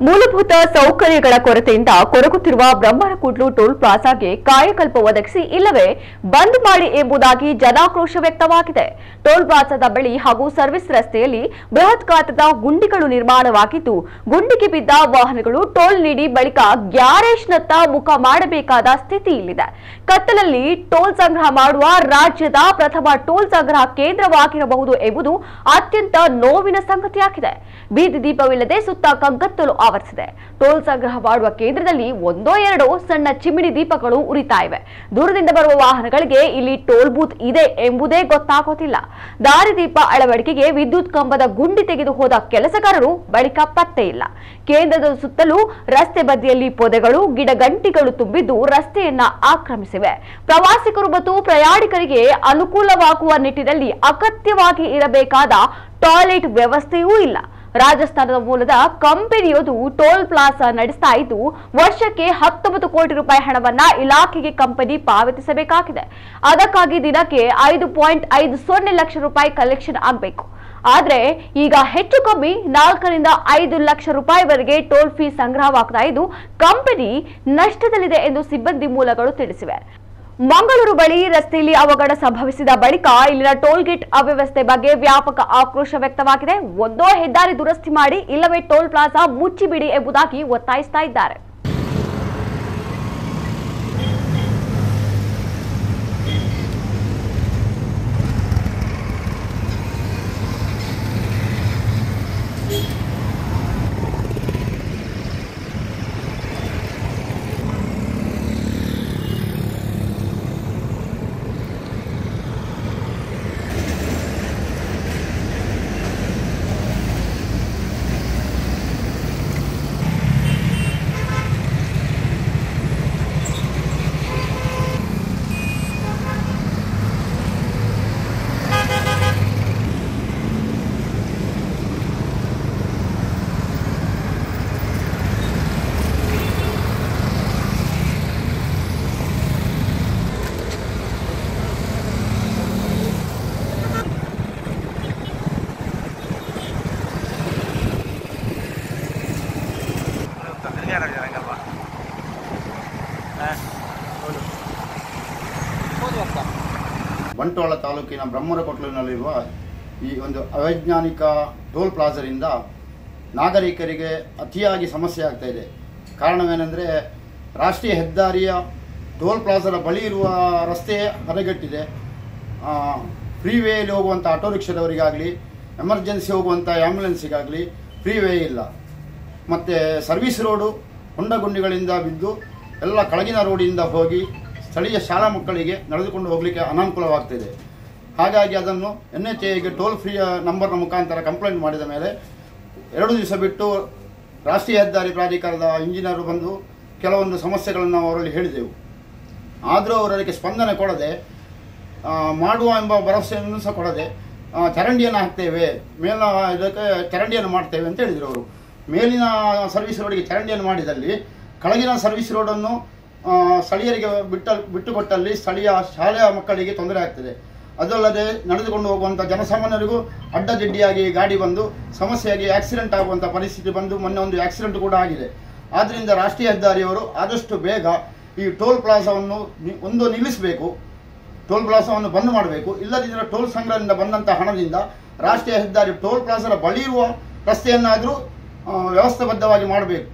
ಮೂಲಭೂತ ಸೌಕರ್ಯಗಳ ಕೊರತೆಯಿಂದ ಕೊರಗುತ್ತಿರುವ ಬ್ರಹ್ಮರಕೂಡ್ಲು ಟೋಲ್ ಪ್ಲಾಜಾಗೆ ಕಾಯಕಲ್ಪ ಒದಗಿಸಿ ಇಲ್ಲವೇ ಬಂದ್ ಮಾಡಿ ಎಂಬುದಾಗಿ ಜನಾಕ್ರೋಶ ವ್ಯಕ್ತವಾಗಿದೆ. ಟೋಲ್ ಪ್ಲಾಜಾದ ಬಳಿ ಹಾಗೂ ಸರ್ವಿಸ್ ರಸ್ತೆಯಲ್ಲಿ ಬೃಹತ್ ಗಾತ್ರದ ಗುಂಡಿಗಳು ನಿರ್ಮಾಣವಾಗಿದ್ದು, ಗುಂಡಿಗೆ ಬಿದ್ದ ವಾಹನಗಳು ಟೋಲ್ ನೀಡಿ ಬಳಿಕ ಗ್ಯಾರೇಜ್ನತ್ತ ಮುಖ ಮಾಡಬೇಕಾದ ಸ್ಥಿತಿ ಇಲ್ಲಿದೆ. ಕತ್ತಲಲ್ಲಿ ಟೋಲ್ ಸಂಗ್ರಹ ಮಾಡುವ ರಾಜ್ಯದ ಪ್ರಥಮ ಟೋಲ್ ಸಂಗ್ರಹ ಕೇಂದ್ರವಾಗಿರಬಹುದು ಎಂಬುದು ಅತ್ಯಂತ ನೋವಿನ ಸಂಗತಿಯಾಗಿದೆ. ಬೀದಿ ದೀಪವಿಲ್ಲದೆ ಸುತ್ತ ಕಗ್ಗತ್ತಲು ಆವರಿಸಿದೆ. ಟೋಲ್ ಸಂಗ್ರಹ ಮಾಡುವ ಕೇಂದ್ರದಲ್ಲಿ ಒಂದೋ ಎರಡೋ ಸಣ್ಣ ಚಿಮಿಣಿ ದೀಪಗಳು ಉರಿತಾ ಇವೆ. ದೂರದಿಂದ ಬರುವ ವಾಹನಗಳಿಗೆ ಇಲ್ಲಿ ಟೋಲ್ ಬೂತ್ ಇದೆ ಎಂಬುದೇ ಗೊತ್ತಾಗೋದಿಲ್ಲ. ದಾರಿದೀಪ ಅಳವಡಿಕೆಗೆ ವಿದ್ಯುತ್ ಕಂಬದ ಗುಂಡಿ ತೆಗೆದು ಹೋದ ಕೆಲಸಗಾರರು ಬಳಿಕ ಪತ್ತೆ ಇಲ್ಲ. ಕೇಂದ್ರದ ಸುತ್ತಲೂ ರಸ್ತೆ ಬದಿಯಲ್ಲಿ ಪೊದೆಗಳು, ಗಿಡಗಂಟಿಗಳು ತುಂಬಿದ್ದು ರಸ್ತೆಯನ್ನ ಆಕ್ರಮಿಸಿವೆ. ಪ್ರವಾಸಿಗರು ಮತ್ತು ಪ್ರಯಾಣಿಕರಿಗೆ ಅನುಕೂಲವಾಗುವ ನಿಟ್ಟಿನಲ್ಲಿ ಅಗತ್ಯವಾಗಿ ಇರಬೇಕಾದ ಟಾಯ್ಲೆಟ್ ವ್ಯವಸ್ಥೆಯೂ ಇಲ್ಲ. ರಾಜಸ್ಥಾನದ ಮೂಲದ ಕಂಪನಿಯೊಂದು ಟೋಲ್ ಪ್ಲಾಜಾ ನಡೆಸ್ತಾ ಇದ್ದು, ವರ್ಷಕ್ಕೆ 19 ಕೋಟಿ ರೂಪಾಯಿ ಹಣವನ್ನ ಇಲಾಖೆಗೆ ಕಂಪನಿ ಪಾವತಿಸಬೇಕಾಗಿದೆ. ಅದಕ್ಕಾಗಿ ದಿನಕ್ಕೆ 5.50 ಲಕ್ಷ ರೂಪಾಯಿ ಕಲೆಕ್ಷನ್ ಆಗಬೇಕು. ಆದ್ರೆ ಈಗ ಹೆಚ್ಚು ಕಮ್ಮಿ 4 ರಿಂದ 5 ಲಕ್ಷ ರೂಪಾಯಿವರೆಗೆ ಟೋಲ್ ಫೀ ಸಂಗ್ರಹವಾಗ್ತಾ ಇದ್ದು, ಕಂಪನಿ ನಷ್ಟದಲ್ಲಿದೆ ಎಂದು ಸಿಬ್ಬಂದಿ ಮೂಲಗಳು ತಿಳಿಸಿವೆ. ಮಂಗಳೂರು ಬಳಿ ರಸ್ತೆಯಲ್ಲಿ ಅವಘಡ ಸಂಭವಿಸಿದ ಬಳಿಕ ಇಲ್ಲಿನ ಟೋಲ್ ಗೇಟ್ ಅವ್ಯವಸ್ಥೆ ಬಗ್ಗೆ ವ್ಯಾಪಕ ಆಕ್ರೋಶ ವ್ಯಕ್ತವಾಗಿದೆ. ಒಂದೋ ಹೆದ್ದಾರಿ ದುರಸ್ತಿ ಮಾಡಿ ಇಲ್ಲವೇ ಟೋಲ್ ಪ್ಲಾಜಾ ಮುಚ್ಚಿಬಿಡಿ ಎಂಬುದಾಗಿ ಒತ್ತಾಯಿಸ್ತಾ ಇದ್ದಾರೆ. ಬಂಟ್ವಾಳ ತಾಲೂಕಿನ ಬ್ರಹ್ಮರಕೊಟ್ಲಿನಲ್ಲಿರುವ ಈ ಒಂದು ಅವೈಜ್ಞಾನಿಕ ಟೋಲ್ ಪ್ಲಾಜಾದಿಂದ ನಾಗರಿಕರಿಗೆ ಅತಿಯಾಗಿ ಸಮಸ್ಯೆ ಆಗ್ತಾ ಇದೆ. ಕಾರಣವೇನೆಂದರೆ, ರಾಷ್ಟ್ರೀಯ ಹೆದ್ದಾರಿಯ ಟೋಲ್ ಪ್ಲಾಜಾದ ಬಳಿ ಇರುವ ರಸ್ತೆ ಹದಗೆಟ್ಟಿದೆ. ಫ್ರೀವೇಯಲ್ಲಿ ಹೋಗುವಂಥ ಆಟೋ ರಿಕ್ಷಾದವರಿಗಾಗಲಿ, ಎಮರ್ಜೆನ್ಸಿ ಹೋಗುವಂಥ ಆ್ಯಂಬುಲೆನ್ಸಿಗಾಗಲಿ ಫ್ರೀವೇ ಇಲ್ಲ. ಮತ್ತು ಸರ್ವಿಸ್ ರೋಡು ಹೊಂಡ ಗುಂಡಿಗಳಿಂದ ಬಿದ್ದು ಎಲ್ಲ ಕೆಳಗಿನ ರೋಡಿಂದ ಹೋಗಿ ಸ್ಥಳೀಯ ಶಾಲಾ ಮಕ್ಕಳಿಗೆ ನಡೆದುಕೊಂಡು ಹೋಗಲಿಕ್ಕೆ ಅನಾನುಕೂಲವಾಗ್ತಿದೆ. ಹಾಗಾಗಿ ಅದನ್ನು NHAಗೆ ಟೋಲ್ ಫ್ರೀ ನಂಬರ್ನ ಮುಖಾಂತರ ಕಂಪ್ಲೇಂಟ್ ಮಾಡಿದ ಮೇಲೆ 2 ದಿವಸ ಬಿಟ್ಟು ರಾಷ್ಟ್ರೀಯ ಹೆದ್ದಾರಿ ಪ್ರಾಧಿಕಾರದ ಇಂಜಿನಿಯರು ಬಂದು ಕೆಲವೊಂದು ಸಮಸ್ಯೆಗಳನ್ನು ನಾವು ಅವರಲ್ಲಿ ಹೇಳಿದೆವು. ಆದರೂ ಅವರು ಅದಕ್ಕೆ ಸ್ಪಂದನೆ ಕೊಡದೆ, ಮಾಡುವ ಎಂಬ ಭರವಸೆಯನ್ನು ಸಹ ಕೊಡದೆ, ಚರಂಡಿಯನ್ನು ಹಾಕ್ತೇವೆ, ಮೇಲಿನ ಇದಕ್ಕೆ ಚರಂಡಿಯನ್ನು ಮಾಡ್ತೇವೆ ಅಂತ ಹೇಳಿದರು ಅವರು. ಮೇಲಿನ ಸರ್ವಿಸ್ ರೋಡಿಗೆ ಚರಂಡಿಯನ್ನು ಮಾಡಿದಲ್ಲಿ ಕೆಳಗಿನ ಸರ್ವಿಸ್ ರೋಡನ್ನು ಸ್ಥಳೀಯರಿಗೆ ಬಿಟ್ಟುಕೊಟ್ಟಲ್ಲಿ ಸ್ಥಳೀಯ ಶಾಲೆಯ ಮಕ್ಕಳಿಗೆ ತೊಂದರೆ ಆಗ್ತದೆ. ಅದಲ್ಲದೆ ನಡೆದುಕೊಂಡು ಹೋಗುವಂಥ ಜನಸಾಮಾನ್ಯರಿಗೂ ಅಡ್ಡದಿಡ್ಡಿಯಾಗಿ ಗಾಡಿ ಬಂದು ಸಮಸ್ಯೆಯಾಗಿ ಆಕ್ಸಿಡೆಂಟ್ ಆಗುವಂಥ ಪರಿಸ್ಥಿತಿ ಬಂದು ಮೊನ್ನೆ ಒಂದು ಆಕ್ಸಿಡೆಂಟ್ ಕೂಡ ಆಗಿದೆ. ಆದ್ದರಿಂದ ರಾಷ್ಟ್ರೀಯ ಹೆದ್ದಾರಿಯವರು ಆದಷ್ಟು ಬೇಗ ಈ ಟೋಲ್ ಪ್ಲಾಜಾವನ್ನು ನಿಲ್ಲಿಸಬೇಕು, ಟೋಲ್ ಪ್ಲಾಜಾವನ್ನು ಬಂದ್ ಮಾಡಬೇಕು. ಇಲ್ಲದಿದ್ದರೆ ಟೋಲ್ ಸಂಗ್ರಹದಿಂದ ಬಂದಂಥ ಹಣದಿಂದ ರಾಷ್ಟ್ರೀಯ ಹೆದ್ದಾರಿ ಟೋಲ್ ಪ್ಲಾಜಾದ ಬಳಿ ಇರುವ ರಸ್ತೆಯನ್ನಾದರೂ ವ್ಯವಸ್ಥಾಬದ್ಧವಾಗಿ ಮಾಡಬೇಕು.